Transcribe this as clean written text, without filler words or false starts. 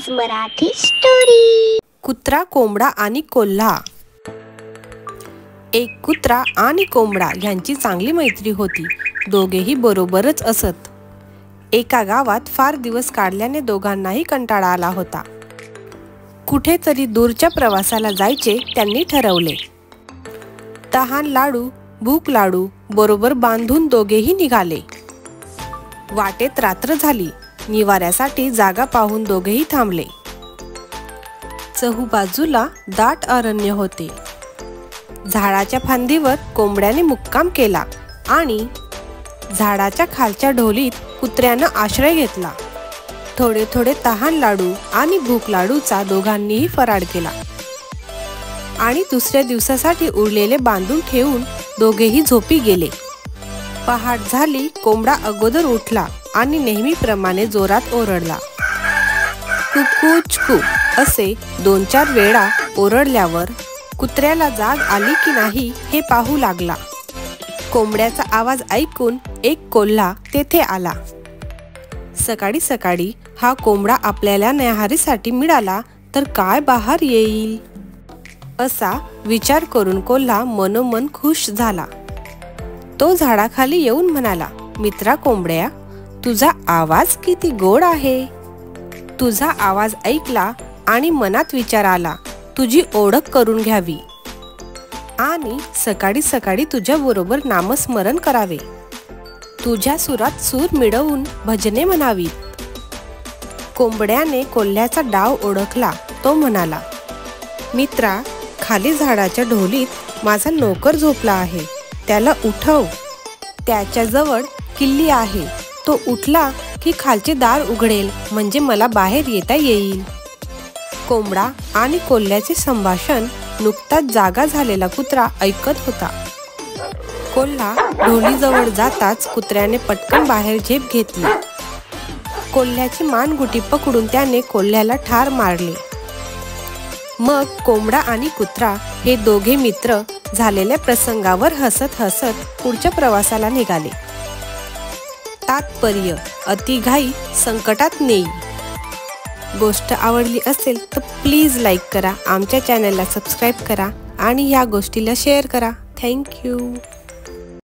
Kids Marathi story. कुत्रा, कोंबडा आणि कोल्हा। एक कुत्रा आणि कोंबडा यांची चांगली मैत्री होती। दोघेही बरोबरच असत। एका गावात फार दिवस काढल्याने दोघांनाही कंटाळा आला होता। कुठेतरी दूरच्या प्रवासाला जायचे त्यांनी ठरवले। तहान लाडू, भूक लाडू बरोबर बांधून दोघेही निघाले। वाटेत रात्र झाली। निवाऱ्यासाठी जागा पाहून दोघेही थांबले। चहूबाजूला दाट अरण्य होते। झाडाच्या फांदीवर कोंबड्याने मुक्काम केला आणि झाडाच्या खालच्या ढोलीत कुत्र्यानं आश्रय घेतला। थोडे थोडे तहान लाडू आणि भूक लाडूचा दोघांनीही फराळ केला आणि दुसऱ्या दिवसासाठी उरलेले बांधून ठेवून दोघेही झोपी गेले। पहाट झाली। कोंबडा अगोदर उठला आणि नेहमीप्रमाणे जोरात ओरडला। कुकूचकू असे 2-4 वेळा ओरडल्यावर कुत्र्याला जाग आली की नाही हे पाहू लागला। कोंबड्याचा आवाज ऐकून एक कोल्हा तेथे आला। सकाळी सकाळी हा कोंबडा आपल्याला न्याहारीसाठी मिळाला तर काय बहार येईल असा विचार करून कोल्हा मनोमन खुश झाला। तो झाडाखाली येऊन म्हणाला, मित्रा कोंबड्या, तुझा आवाज किती गोड आहे। तुझा आवाज ऐकला आणि मनात विचार आला, तुझी ओळख करून घ्यावी आणि सकाळी सकाळी तुझ्या बरोबर नामस्मरण करावे। तुझ्या सुरात सूर मिळवून भजने म्हणावीत। कोंबड्याने कोल्ह्याचा डाव ओळखला। तो म्हणाला, मित्रा, खाली झाडाच्या ढोलीत माझा नोकर झोपला आहे, त्याला उठव। त्याच्याजवळ किल्ली आहे, तो उठला की खालचे दार उघडेल, म्हणजे मला बाहेर येता येईल। कोंबडा आणि कोल्ह्याचे संभाषण नुकताच जागा झालेला कुत्रा ऐकत होता। कोल्हा ढोलीजवळ जाताच कुत्र्याने पटकन बाहेर झेप घेतली। कोल्ह्याची मानगुटी पकडून त्याने कोल्ह्याला ठार मारले। मग कोंबडा आणि कुत्रा हे दोघे मित्र झालेल्या प्रसंगावर हसत हसत पुढच्या प्रवासाला निघाले। तात्पर्य, अतिघाई संकटात नेई। गोष्ट आवडली असेल तर प्लीज लाईक करा, आमच्या चॅनलला सबस्क्राईब करा आणि या गोष्टीला शेअर करा। थँक्यू।